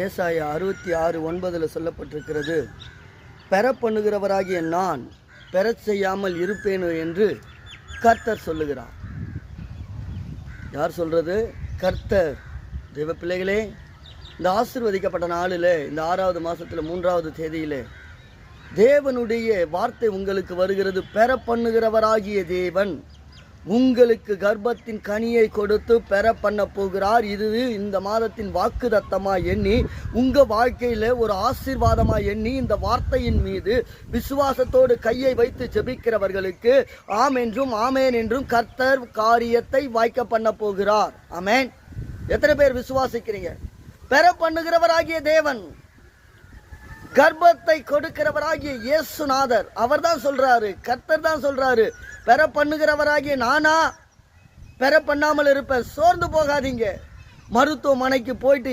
ஏசாயா 66:9 சொல்லப்பட்டிருக்கிறது, பெற பண்ணுகிறவராகிய நான் பெறச் செய்யாமல் இருப்பேனோ என்று கர்த்தர் சொல்லுகிறார். யார் சொல்றது? கர்த்தர். தெய்வ பிள்ளைகளே, இந்த ஆசீர்வதிக்கப்பட்ட நாளில், இந்த 6வது மாதத்தில் 3வது தேதியிலே தேவனுடைய வார்த்தை உங்களுக்கு வருகிறது. பெற பண்ணுகிறவராகிய தேவன் உங்களுக்கு கர்ப்பத்தின் கனியை கொடுத்து பெற பண்ண போகிறார். இது இந்த மாதத்தின் வாக்குத்தத்தமாக எண்ணி, உங்கள் வாழ்க்கையில் ஒரு ஆசீர்வாதமாக எண்ணி, இந்த வார்த்தையின் மீது விசுவாசத்தோடு கையை வைத்து ஜெபிக்கிறவர்களுக்கு ஆம் என்றும் ஆமேன் என்றும் கர்த்தர் காரியத்தை வாய்க்க பண்ண போகிறார். ஆமேன். எத்தனை பேர் விசுவாசிக்கிறீங்க? பெற பண்ணுகிறவராகிய தேவன், கர்ப்பத்தை கொடுக்கிறவராகிய இயேசுநாதர், அவர் தான் சொல்றாரு, கர்த்தர் தான் சொல்றாரு, பெற பண்ணுகிறவராகிய நானா பெற பண்ணாமல் இருப்பேன். சோர்ந்து போகாதீங்க. மருத்துவமனைக்கு போயிட்டு